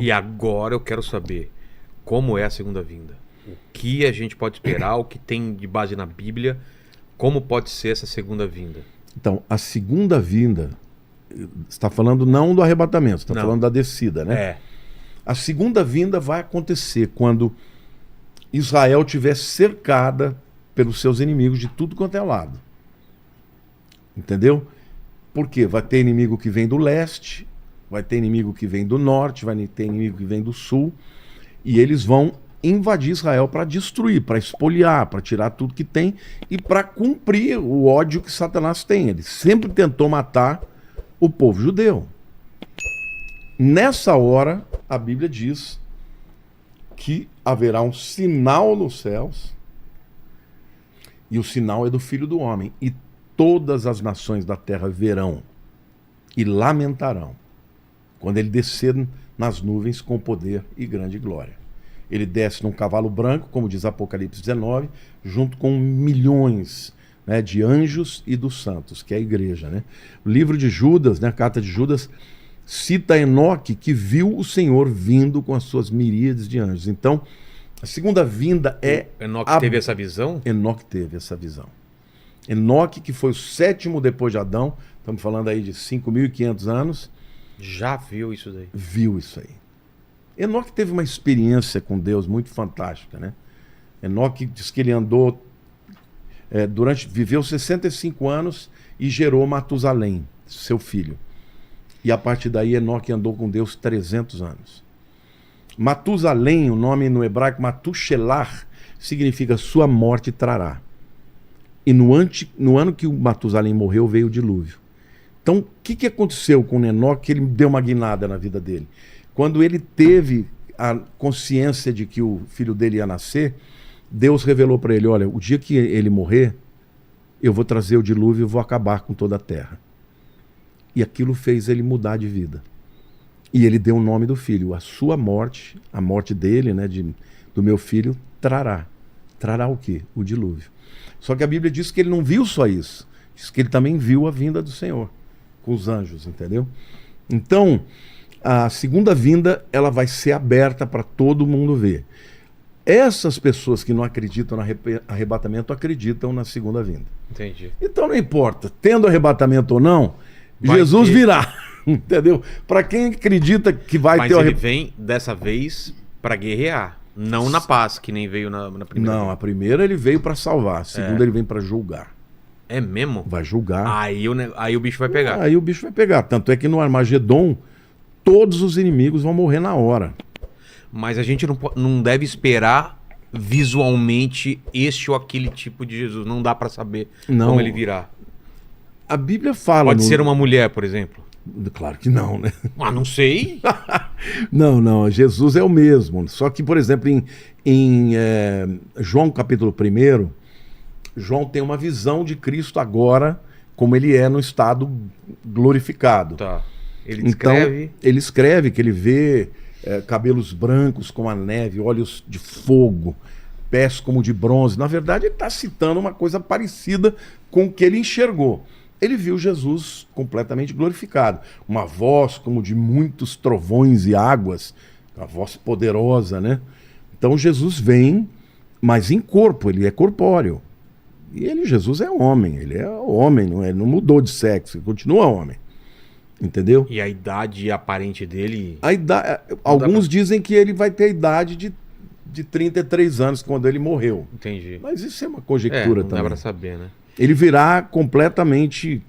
E agora eu quero saber como é a segunda vinda. O que a gente pode esperar, o que tem de base na Bíblia, como pode ser essa segunda vinda. Então, a segunda vinda, você está falando não do arrebatamento, você está Não. falando da descida, né? É. A segunda vinda vai acontecer quando Israel estiver cercada pelos seus inimigos de tudo quanto é lado. Entendeu? Porque vai ter inimigo que vem do leste, vai ter inimigo que vem do norte, vai ter inimigo que vem do sul, e eles vão invadir Israel para destruir, para espoliar, para tirar tudo que tem e para cumprir o ódio que Satanás tem. Ele sempre tentou matar o povo judeu. Nessa hora, a Bíblia diz que haverá um sinal nos céus, e o sinal é do Filho do Homem, e todas as nações da terra verão e lamentarão quando ele descer nas nuvens com poder e grande glória. Ele desce num cavalo branco, como diz Apocalipse 19, junto com milhões, né, de anjos e dos santos, que é a igreja, né? O livro de Judas, né, a carta de Judas, cita Enoque, que viu o Senhor vindo com as suas miríades de anjos. Então, a segunda vinda é... Enoque teve essa visão? Enoque teve essa visão. Enoque, que foi o sétimo depois de Adão, estamos falando aí de 5.500 anos, Já viu isso daí? viu isso aí. Enoque teve uma experiência com Deus muito fantástica, né? Enoque diz que ele andou, viveu 65 anos e gerou Matusalém, seu filho. E a partir daí Enoque andou com Deus 300 anos. Matusalém, o nome no hebraico Matushelar, significa sua morte trará. E no ano que o Matusalém morreu, veio o dilúvio. Então, o que aconteceu com Enoque? Que ele deu uma guinada na vida dele. Quando ele teve a consciência de que o filho dele ia nascer, Deus revelou para ele, olha, o dia que ele morrer, eu vou trazer o dilúvio e vou acabar com toda a terra. E aquilo fez ele mudar de vida. E ele deu o nome do filho. A sua morte, a morte dele, né, do meu filho, trará. Trará o quê? O dilúvio. Só que a Bíblia diz que ele não viu só isso. Diz que ele também viu a vinda do Senhor, com os anjos, entendeu? Então, a segunda vinda, ela vai ser aberta para todo mundo ver. Essas pessoas que não acreditam no arrebatamento, acreditam na segunda vinda. Entendi. Então não importa, tendo arrebatamento ou não, Vai Jesus ter. virá, entendeu? Para quem acredita que vai Mas ter o ele arrebatamento... vem dessa vez para guerrear, não na paz, que nem veio na primeira Não, vez. a primeira ele veio para salvar, a segunda ele vem para julgar. É mesmo? Vai julgar. Aí o bicho vai pegar. Aí o bicho vai pegar. Tanto é que no Armagedon, todos os inimigos vão morrer na hora. Mas a gente não deve esperar visualmente este ou aquele tipo de Jesus. Não dá para saber Não. como ele virá. A Bíblia fala... Pode ser uma mulher, por exemplo. Claro que não, né? Ah, não sei. Não, Jesus é o mesmo. Só que, por exemplo, em João capítulo 1, João tem uma visão de Cristo agora, como ele é no estado glorificado. Tá. Ele Então, descreve. ele escreve que ele vê cabelos brancos como a neve, olhos de fogo, pés como de bronze. Na verdade, ele está citando uma coisa parecida com o que ele enxergou. Ele viu Jesus completamente glorificado. Uma voz como de muitos trovões e águas, uma voz poderosa, né? Então Jesus vem, mas em corpo, ele é corpóreo. E Jesus é homem, ele é homem, não mudou de sexo, ele continua homem. Entendeu? E a idade aparente dele. Alguns dizem que ele vai ter a idade de 33 anos quando ele morreu. Entendi. Mas isso é uma conjectura não também. dá pra saber, né? Ele virá completamente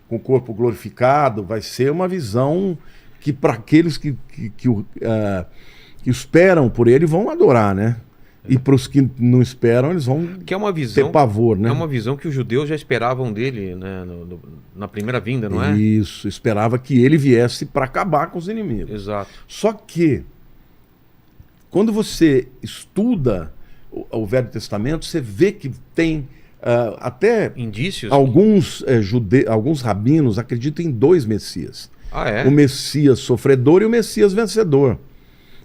com o corpo glorificado, vai ser uma visão que para aqueles que esperam por ele vão adorar, né? E para os que não esperam, eles vão Que é uma visão. ter pavor, né? É uma visão que os judeus já esperavam dele, né? Na primeira vinda, não é? Isso, esperava que ele viesse para acabar com os inimigos. Exato. Só que, quando você estuda o Velho Testamento, você vê que tem até Indícios? alguns rabinos acreditam em dois Messias. Ah, é? O Messias sofredor e o Messias vencedor.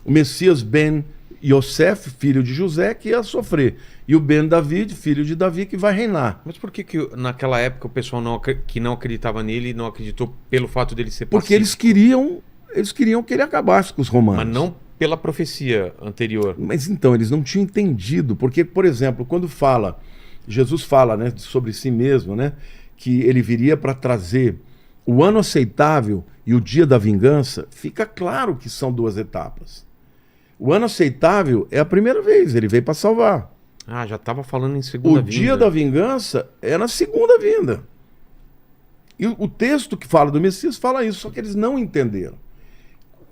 O Messias Ben Yosef, filho de José, que ia sofrer. E o Ben David, filho de Davi, que vai reinar. Mas por que naquela época o pessoal que não acreditava nele não acreditou pelo fato dele ser Porque eles pacífico? queriam Eles queriam que ele acabasse com os romanos. Mas não pela profecia anterior. Mas então, eles não tinham entendido, porque, por exemplo, quando Jesus fala, né, sobre si mesmo, né, que ele viria para trazer o ano aceitável e o dia da vingança, fica claro que são duas etapas. O ano aceitável é a primeira vez, ele veio para salvar. Ah, já estava falando em segunda vinda. O dia da vingança é na segunda vinda. E o texto que fala do Messias fala isso, só que eles não entenderam.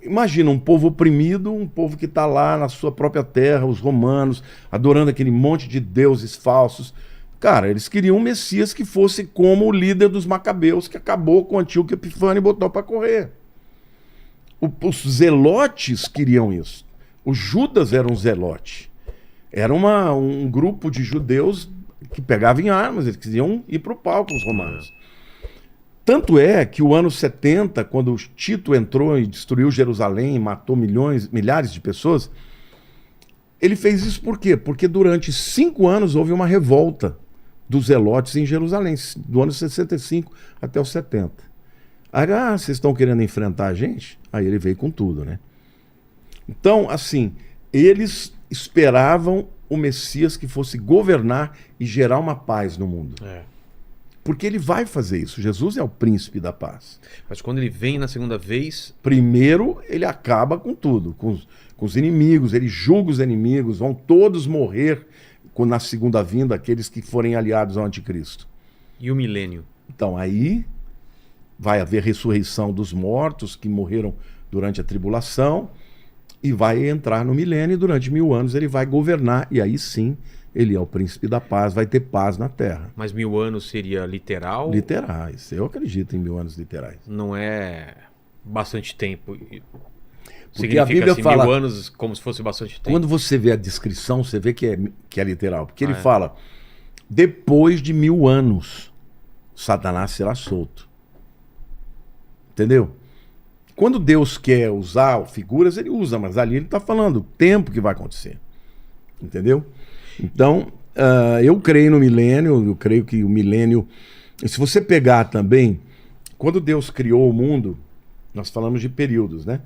Imagina um povo oprimido, um povo que está lá na sua própria terra, os romanos, adorando aquele monte de deuses falsos. Cara, eles queriam um Messias que fosse como o líder dos Macabeus, que acabou com Antíoco Epifânio e botou para correr. Os zelotes queriam isso. O Judas era um zelote. Era um grupo de judeus que pegavam em armas, eles queriam ir para o pau com os romanos. Tanto é que o ano 70, quando Tito entrou e destruiu Jerusalém, matou milhares de pessoas, ele fez isso por quê? Porque durante 5 anos houve uma revolta dos zelotes em Jerusalém, do ano 65 até o 70. Aí, vocês estão querendo enfrentar a gente? Aí ele veio com tudo, né? Então, assim, eles esperavam o Messias que fosse governar e gerar uma paz no mundo. Porque ele vai fazer isso. Jesus é o príncipe da paz. Mas quando ele vem na segunda vez... Primeiro, ele acaba com tudo, com os inimigos, ele julga os inimigos, vão todos morrer na segunda vinda, aqueles que forem aliados ao anticristo. E o milênio? Então, aí vai haver ressurreição dos mortos que morreram durante a tribulação e vai entrar no milênio e durante 1000 anos ele vai governar e aí sim ele é o príncipe da paz, vai ter paz na terra. Mas 1000 anos seria literal? Literais, eu acredito em 1000 anos literais. Não é bastante tempo. Porque a Bíblia assim, fala... 1000 anos como se fosse bastante tempo. Quando você vê a descrição, você vê que é literal. Porque ele fala, depois de 1000 anos, Satanás será solto. Entendeu? Quando Deus quer usar figuras, ele usa, mas ali ele está falando o tempo que vai acontecer. Entendeu? Então, eu creio no milênio, eu creio que o milênio... E se você pegar também, quando Deus criou o mundo, nós falamos de períodos, né?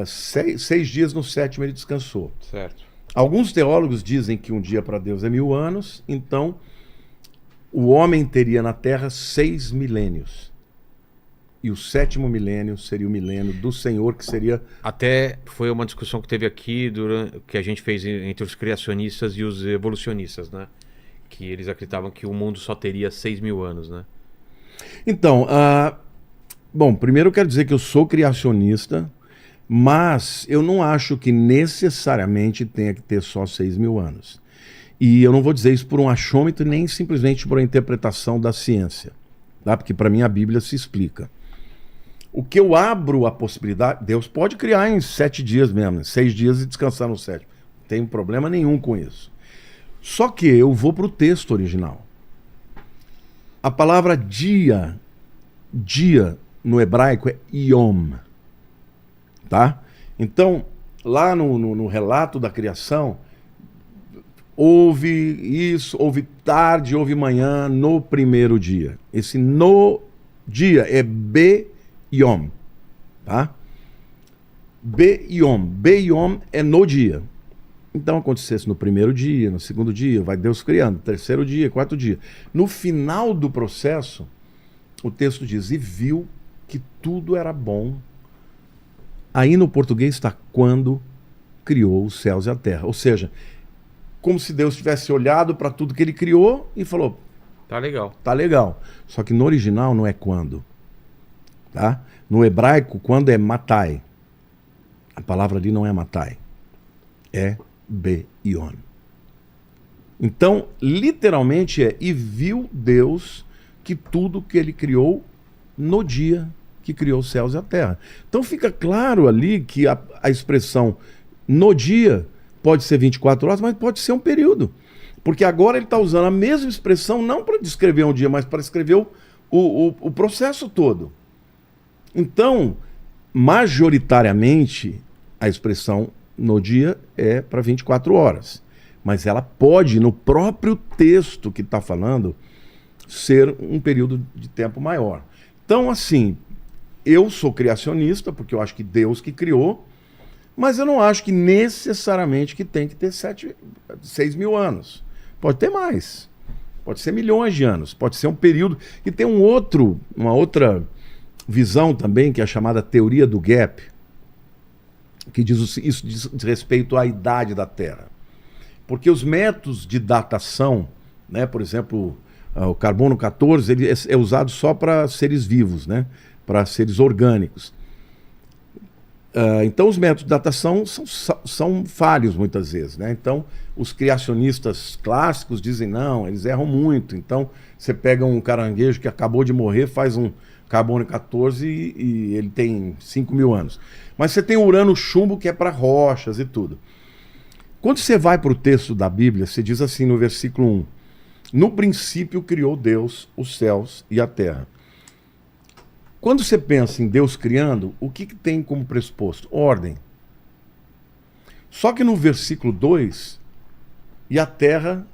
6 dias, no 7º ele descansou. Certo. Alguns teólogos dizem que um dia para Deus é 1000 anos, então o homem teria na Terra 6 milênios. E o 7º milênio seria o milênio do Senhor, que seria... Até foi uma discussão que teve aqui, que a gente fez entre os criacionistas e os evolucionistas, né? Que eles acreditavam que o mundo só teria 6.000 anos, né? Então, bom, primeiro eu quero dizer que eu sou criacionista, mas eu não acho que necessariamente tenha que ter só 6.000 anos. E eu não vou dizer isso por um achômetro, nem simplesmente por uma interpretação da ciência, tá? Porque para mim a Bíblia se explica. O que eu abro a possibilidade, Deus pode criar em 7 dias mesmo, 6 dias e descansar no 7º. Não tem problema nenhum com isso. Só que eu vou para o texto original. A palavra dia no hebraico é yom. Tá? Então, lá no relato da criação, houve isso, houve tarde, houve manhã, no primeiro dia. Esse no dia é Be-Yom, tá? Be-Yom. Be-Yom é no dia. Então acontecesse no primeiro dia, no segundo dia, vai Deus criando, terceiro dia, quarto dia. No final do processo, o texto diz, e viu que tudo era bom. Aí no português está quando criou os céus e a terra. Ou seja, como se Deus tivesse olhado para tudo que ele criou e falou, tá legal. Tá legal. Só que no original não é quando. Tá? No hebraico, quando é matai. A palavra ali não é matai. É Be-Yon. Então, literalmente é, e viu Deus que tudo que ele criou no dia que criou os céus e a terra. Então fica claro ali que a expressão no dia pode ser 24 horas, mas pode ser um período. Porque agora ele está usando a mesma expressão não para descrever um dia, mas para escrever o processo todo. Então, majoritariamente, a expressão no dia é para 24 horas. Mas ela pode, no próprio texto que está falando, ser um período de tempo maior. Então, assim, eu sou criacionista, porque eu acho que Deus que criou, mas eu não acho que necessariamente que tem que ter 6 mil anos. Pode ter mais. Pode ser milhões de anos. Pode ser um período. E tem uma outra visão também, que é a chamada teoria do gap, que isso diz respeito à idade da Terra. Porque os métodos de datação, né, por exemplo, o carbono 14, ele é usado só para seres vivos, né, para seres orgânicos. Então os métodos de datação são falhos muitas vezes, né? Então os criacionistas clássicos dizem não, eles erram muito. Então você pega um caranguejo que acabou de morrer, faz um carbono 14 e ele tem 5 mil anos. Mas você tem o urano chumbo que é para rochas e tudo. Quando você vai para o texto da Bíblia, você diz assim no versículo 1: no princípio criou Deus os céus e a terra. Quando você pensa em Deus criando, o que tem como pressuposto? Ordem. Só que no versículo 2, e a terra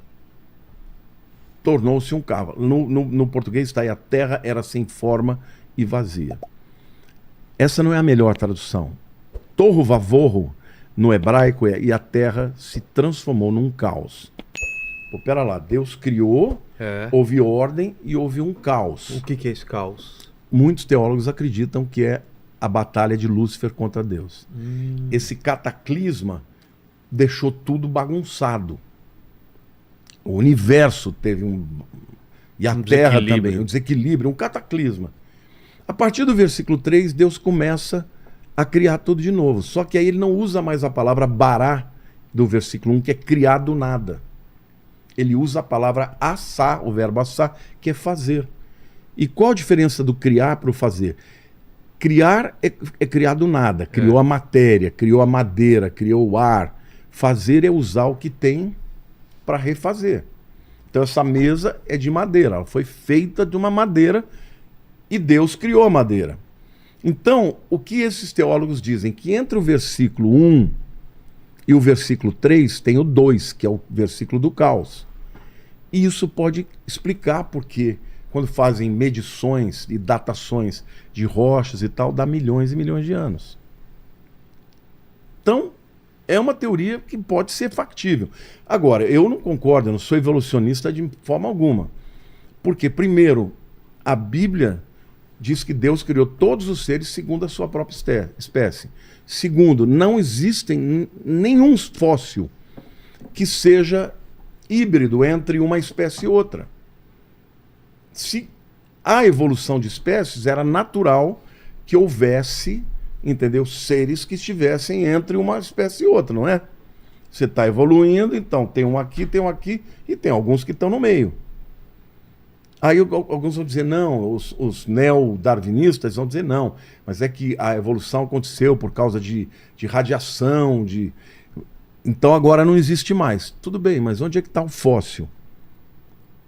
tornou-se um cavo. No português está aí, a terra era sem forma e vazia. Essa não é a melhor tradução. Torro vavorro, no hebraico, e a terra se transformou num caos. Pô, pera lá, Deus criou, houve ordem e houve um caos. O que é esse caos? Muitos teólogos acreditam que é a batalha de Lúcifer contra Deus. Esse cataclisma deixou tudo bagunçado. O universo teve e a Terra também, um desequilíbrio, um cataclisma. A partir do versículo 3, Deus começa a criar tudo de novo. Só que aí ele não usa mais a palavra bará do versículo 1, que é criar do nada. Ele usa a palavra assá, o verbo assá, que é fazer. E qual a diferença do criar para o fazer? Criar é criar do nada. Criou a matéria, criou a madeira, criou o ar. Fazer é usar o que tem para refazer. Então essa mesa é de madeira. Ela foi feita de uma madeira e Deus criou a madeira. Então, o que esses teólogos dizem? Que entre o versículo 1 e o versículo 3 tem o 2, que é o versículo do caos. E isso pode explicar porque quando fazem medições e datações de rochas e tal, dá milhões e milhões de anos. Então, é uma teoria que pode ser factível. Agora, eu não concordo, eu não sou evolucionista de forma alguma. Porque, primeiro, a Bíblia diz que Deus criou todos os seres segundo a sua própria espécie. Segundo, não existe nenhum fóssil que seja híbrido entre uma espécie e outra. Se a evolução de espécies, era natural que houvesse, entendeu, seres que estivessem entre uma espécie e outra, não é? Você está evoluindo, então tem um aqui e tem alguns que estão no meio. Aí alguns vão dizer não, os neo-darwinistas vão dizer não, mas é que a evolução aconteceu por causa de radiação, então agora não existe mais. Tudo bem, mas onde é que está o fóssil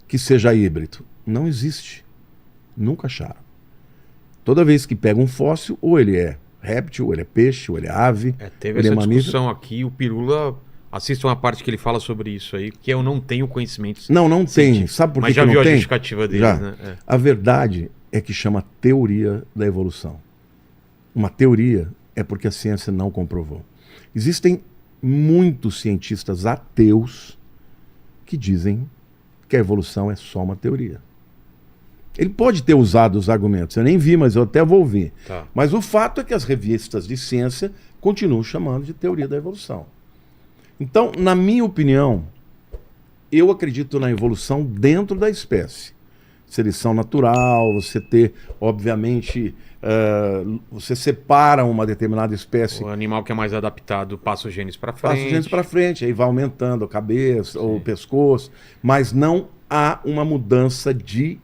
que seja híbrido? Não existe. Nunca acharam. Toda vez que pega um fóssil, ou ele é réptil, ou ele é peixe, ou ele é ave. Teve essa discussão aqui, o Pirula, assista uma parte que ele fala sobre isso aí, que eu não tenho conhecimento. Não tem. Sabe por que mas já que viu não a tem? Justificativa deles, Já. né? A verdade é que chama teoria da evolução. Uma teoria é porque a ciência não comprovou. Existem muitos cientistas ateus que dizem que a evolução é só uma teoria. Ele pode ter usado os argumentos, eu nem vi, mas eu até vou ouvir. Tá. Mas o fato é que as revistas de ciência continuam chamando de teoria da evolução. Então, na minha opinião, eu acredito na evolução dentro da espécie. Seleção natural, você ter, obviamente, você separa uma determinada espécie. O animal que é mais adaptado passa os genes para frente. Passa os genes para frente, aí vai aumentando a cabeça, ou o pescoço, mas não há uma mudança de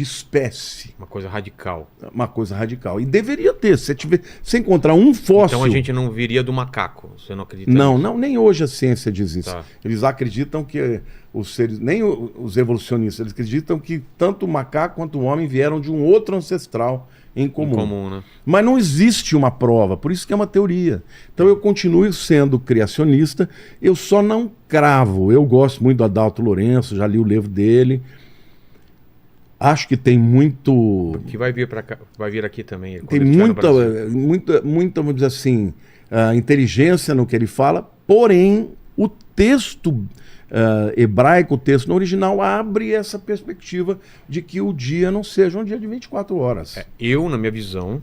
espécie. Uma coisa radical. Uma coisa radical. E deveria ter. Se você encontrar um fóssil... Então a gente não viria do macaco. Você não acredita Não, nisso? não, nem hoje a ciência diz isso. Tá. Eles acreditam que os seres, nem os evolucionistas, eles acreditam que tanto o macaco quanto o homem vieram de um outro ancestral em comum. Em comum, né? Mas não existe uma prova, por isso que é uma teoria. Então eu continuo sendo criacionista, eu só não cravo. Eu gosto muito do Adalto Lourenço, já li o livro dele. Acho que tem muito. Que vai vir para cá, vai vir aqui também. Tem muita, vamos dizer assim, inteligência no que ele fala, porém, o texto hebraico, o texto no original, abre essa perspectiva de que o dia não seja um dia de 24 horas. Eu, na minha visão,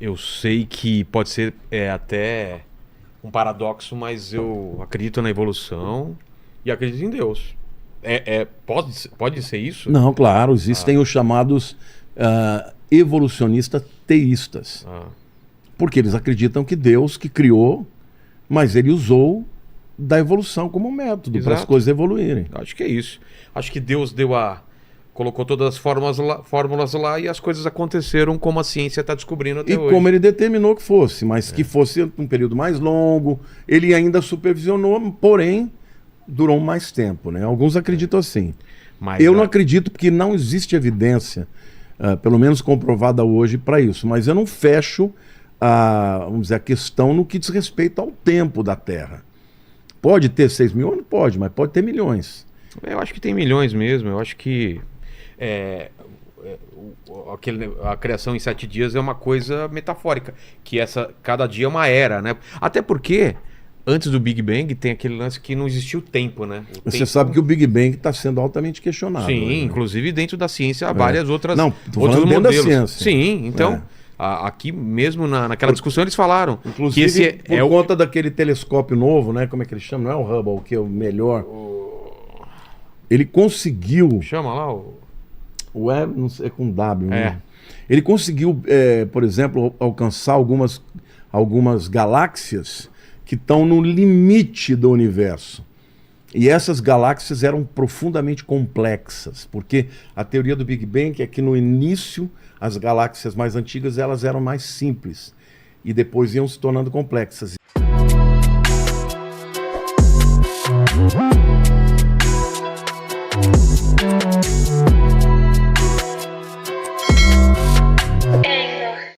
eu sei que pode ser até um paradoxo, mas eu acredito na evolução e acredito em Deus. Pode ser isso? Não, claro, existem os chamados evolucionistas teístas. Porque eles acreditam que Deus que criou, mas ele usou da evolução como método para as coisas evoluírem. Acho que é isso. Acho que Deus colocou todas as fórmulas lá e as coisas aconteceram como a ciência está descobrindo até hoje. E como ele determinou que fosse, mas que fosse um período mais longo, ele ainda supervisionou, porém durou mais tempo, né? Alguns acreditam assim. Mas, eu não acredito porque não existe evidência, pelo menos comprovada hoje, para isso. Mas eu não fecho vamos dizer, a questão no que diz respeito ao tempo da Terra. Pode ter 6 mil anos? Pode, mas pode ter milhões. Eu acho que tem milhões mesmo. Eu acho que a criação em 7 dias é uma coisa metafórica. Que cada dia é uma era, né? Até porque antes do Big Bang tem aquele lance que não existia o tempo, né? Você sabe que o Big Bang está sendo altamente questionado. Sim, né? Inclusive dentro da ciência há várias outras Não, tô falando outros dentro modelos. da ciência. Sim, então aqui mesmo naquela discussão eles falaram inclusive, que esse por conta daquele telescópio novo, né? Como é que ele chama? Não é o Hubble, que é o melhor. Ele conseguiu. Chama lá O E, não sei, é com W. É. Né? Ele conseguiu, por exemplo, alcançar algumas galáxias que estão no limite do universo. E essas galáxias eram profundamente complexas, porque a teoria do Big Bang é que no início as galáxias mais antigas elas eram mais simples e depois iam se tornando complexas.